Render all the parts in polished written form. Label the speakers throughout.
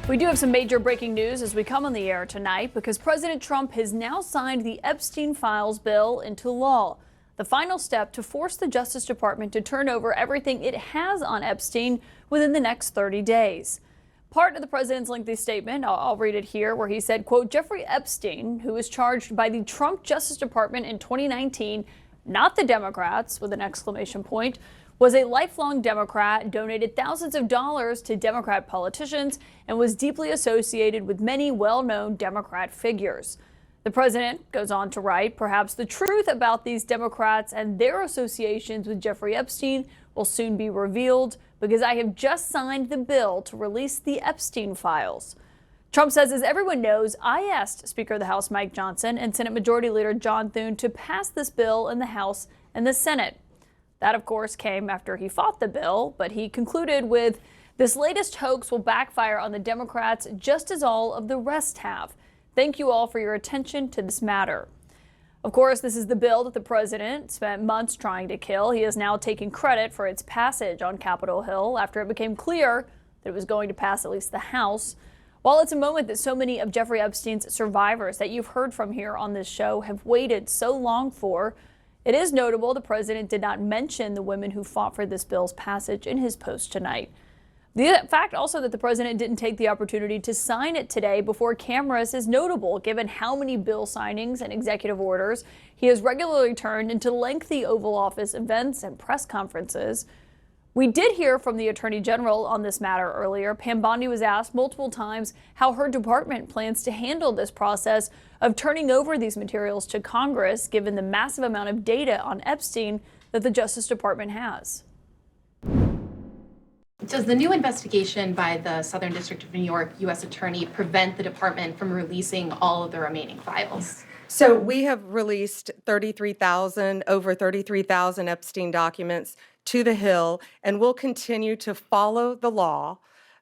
Speaker 1: We do have some major breaking news as we come on the air tonight because President Trump has now signed the Epstein Files bill into law, the final step to force the Justice Department to turn over everything it has on Epstein within the next 30 days. Part of the president's lengthy statement, I'll read it here, where he said, quote, Jeffrey Epstein, who was charged by the Trump Justice Department in 2019, not the Democrats, with an exclamation point, was a lifelong Democrat, donated thousands of dollars to Democrat politicians, and was deeply associated with many well-known Democrat figures. The president goes on to write, perhaps the truth about these Democrats and their associations with Jeffrey Epstein will soon be revealed because I have just signed the bill to release the Epstein files. Trump says, as everyone knows, I asked Speaker of the House Mike Johnson and Senate Majority Leader John Thune to pass this bill in the House and the Senate. That, of course, came after he fought the bill, but he concluded with, this latest hoax will backfire on the Democrats just as all of the rest have. Thank you all for your attention to this matter. Of course, this is the bill that the president spent months trying to kill. He is now taking credit for its passage on Capitol Hill after it became clear that it was going to pass at least the House. While it's a moment that so many of Jeffrey Epstein's survivors that you've heard from here on this show have waited so long for, it is notable the president did not mention the women who fought for this bill's passage in his post tonight. The fact also that the president didn't take the opportunity to sign it today before cameras is notable, given how many bill signings and executive orders he has regularly turned into lengthy Oval Office events and press conferences. We did hear from the Attorney General on this matter earlier. Pam Bondi was asked multiple times how her department plans to handle this process of turning over these materials to Congress, given the massive amount of data on Epstein that the Justice Department has.
Speaker 2: Does the new investigation by the Southern District of New York U.S. Attorney prevent the department from releasing all of the remaining files?
Speaker 3: So we have released over 33,000 Epstein documents to the Hill, and we'll continue to follow the law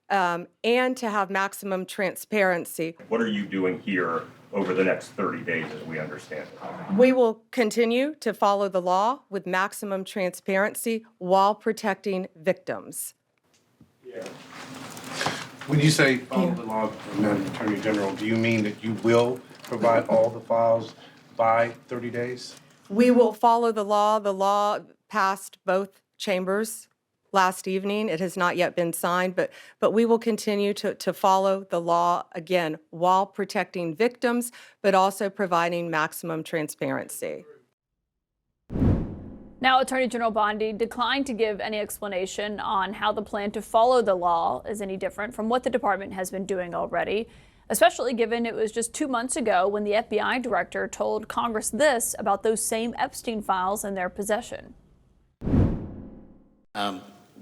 Speaker 3: and to have maximum transparency.
Speaker 4: What are you doing here over the next 30 days as we understand it?
Speaker 3: We will continue to follow the law with maximum transparency while protecting victims.
Speaker 5: When you say follow the law, Madam Attorney General, do you mean that you will provide all the files by 30 days?
Speaker 3: We will follow the law. The law passed both chambers last evening. It has not yet been signed, but we will continue to follow the law, again, while protecting victims, but also providing maximum transparency.
Speaker 1: Now, Attorney General Bondi declined to give any explanation on how the plan to follow the law is any different from what the department has been doing already, especially given it was just 2 months ago when the FBI director told Congress this about those same Epstein files in their possession.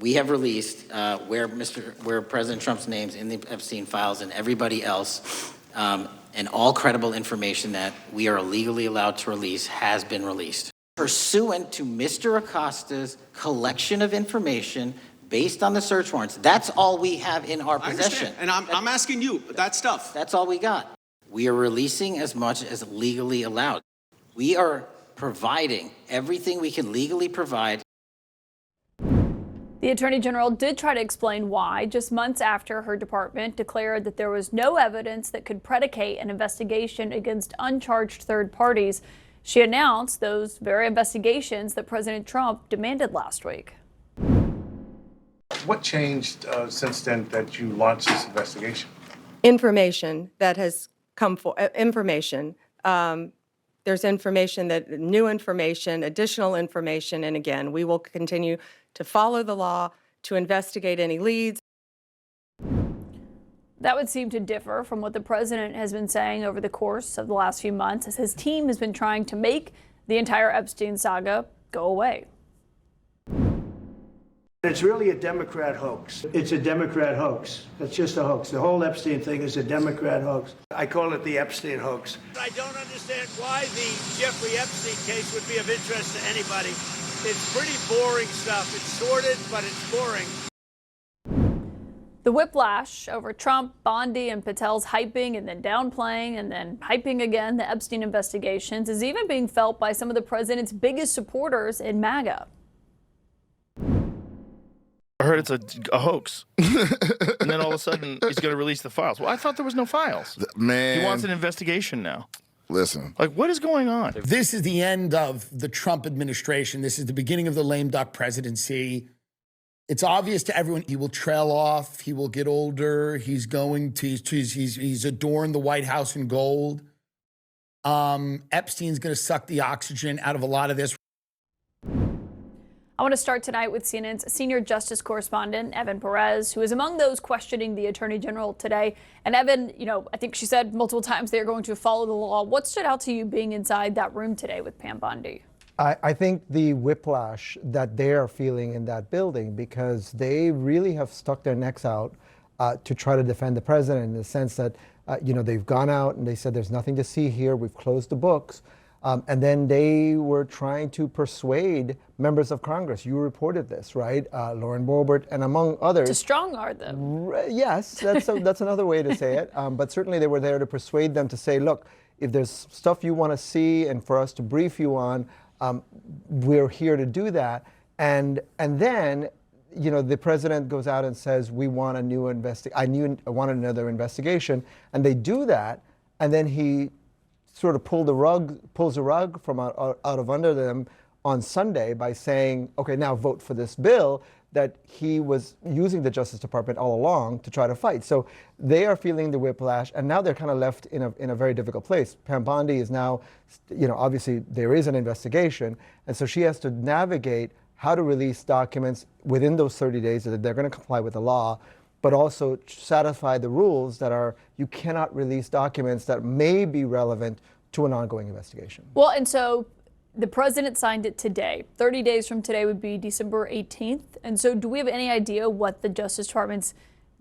Speaker 6: We have released where President Trump's name's in the Epstein files and everybody else, and all credible information that we are legally allowed to release has been released. Pursuant to Mr. Acosta's collection of information based on the search warrants, that's all we have in our possession.
Speaker 7: And I'm asking you, that stuff.
Speaker 6: That's all we got. We are releasing as much as legally allowed. We are providing everything we can legally provide.
Speaker 1: The Attorney General did try to explain why, just months after her department declared that there was no evidence that could predicate an investigation against uncharged third parties. She announced those very investigations that President Trump demanded last week.
Speaker 5: What changed since then that you launched this investigation?
Speaker 3: Information that has come for information. There's information new information, additional information, and again, we will continue to follow the law, to investigate any leads.
Speaker 1: That would seem to differ from what the president has been saying over the course of the last few months, as his team has been trying to make the entire Epstein saga go away.
Speaker 8: It's really a Democrat hoax. It's a Democrat hoax. It's just a hoax. The whole Epstein thing is a Democrat hoax. I call it the Epstein hoax.
Speaker 9: I don't understand why the Jeffrey Epstein case would be of interest to anybody. It's pretty boring stuff. It's sordid, but it's boring.
Speaker 1: The whiplash over Trump, Bondi, and Patel's hyping and then downplaying and then hyping again the Epstein investigations is even being felt by some of the president's biggest supporters in MAGA.
Speaker 10: I heard it's a hoax. And then all of a sudden, he's going to release the files. Well, I thought there was no files.
Speaker 11: Man.
Speaker 10: He wants an investigation now.
Speaker 11: Listen.
Speaker 10: Like, what is going on?
Speaker 12: This is the end of the Trump administration. This is the beginning of the lame duck presidency. It's obvious to everyone he will trail off. He will get older. He's adorned the White House in gold. Epstein's going to suck the oxygen out of a lot of this.
Speaker 1: I want to start tonight with CNN's senior justice correspondent, Evan Perez, who is among those questioning the Attorney General today. And Evan, I think she said multiple times they're going to follow the law. What stood out to you being inside that room today with Pam Bondi?
Speaker 13: I think the whiplash that they are feeling in that building, because they really have stuck their necks out to try to defend the president in the sense that, they've gone out and they said there's nothing to see here. We've closed the books. And then they were trying to persuade members of Congress. You reported this, right? Lauren Boebert and among others.
Speaker 1: To strong-arm them.
Speaker 13: Yes, that's another way to say it. But certainly they were there to persuade them to say, look, if there's stuff you want to see and for us to brief you on, we're here to do that. And then, the president goes out and says, we want I want another investigation. And they do that. And then he sort of pulls the rug from out of under them on Sunday by saying, okay, now vote for this bill that he was using the Justice Department all along to try to fight. So they are feeling the whiplash, and now they're kind of left in a very difficult place. Pam Bondi is now, obviously there is an investigation, and so she has to navigate how to release documents within those 30 days that they're going to comply with the law, but also satisfy the rules that are, you cannot release documents that may be relevant to an ongoing investigation.
Speaker 1: Well, and so the president signed it today. 30 days from today would be December 18th. And so do we have any idea what the Justice Department's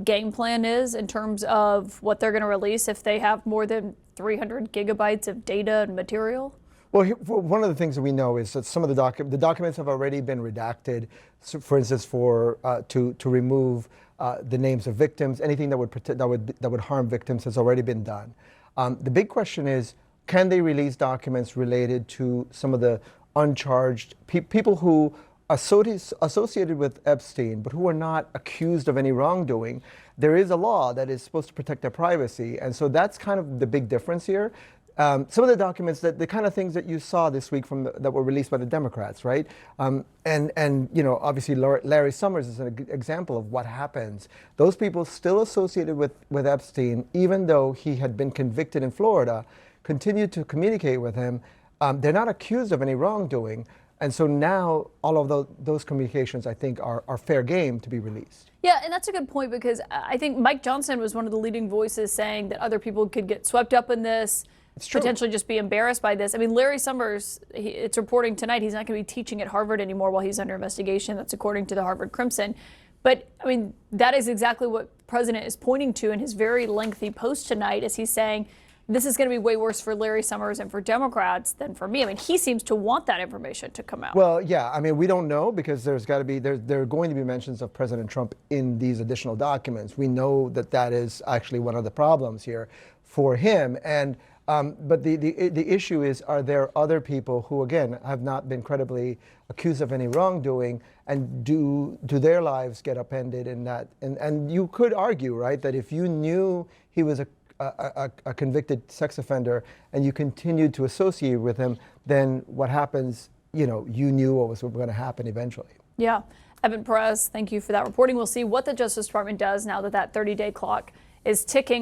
Speaker 1: game plan is in terms of what they're going to release if they have more than 300 gigabytes of data and material?
Speaker 13: Well, one of the things that we know is that some of the documents have already been redacted. So for instance, to remove the names of victims, anything that would harm victims has already been done. The big question is, can they release documents related to some of the uncharged people who associated with Epstein, but who are not accused of any wrongdoing? There is a law that is supposed to protect their privacy, and so that's kind of the big difference here. Some of the documents, the kind of things that you saw this week that were released by the Democrats, right? Obviously Larry Summers is an example of what happens. Those people still associated with Epstein, even though he had been convicted in Florida, continued to communicate with him. They're not accused of any wrongdoing. And so now all of those communications, I think, are fair game to be released.
Speaker 1: Yeah, and that's a good point, because I think Mike Johnson was one of the leading voices saying that other people could get swept up in this, potentially just be embarrassed by this. I mean, Larry Summers, it's reporting tonight, he's not going to be teaching at Harvard anymore while he's under investigation. That's according to the Harvard Crimson. But, I mean, that is exactly what the president is pointing to in his very lengthy post tonight, as he's saying, this is going to be way worse for Larry Summers and for Democrats than for me. I mean, he seems to want that information to come out.
Speaker 13: Well, yeah. I mean, we don't know, because there are going to be mentions of President Trump in these additional documents. We know that is actually one of the problems here for him. And but the issue is, are there other people who, again, have not been credibly accused of any wrongdoing, and do their lives get upended in that? And you could argue, right, that if you knew he was a convicted sex offender and you continued to associate with him, then what happens, you knew what was going to happen eventually.
Speaker 1: Yeah. Evan Perez, thank you for that reporting. We'll see what the Justice Department does now that 30-day clock is ticking.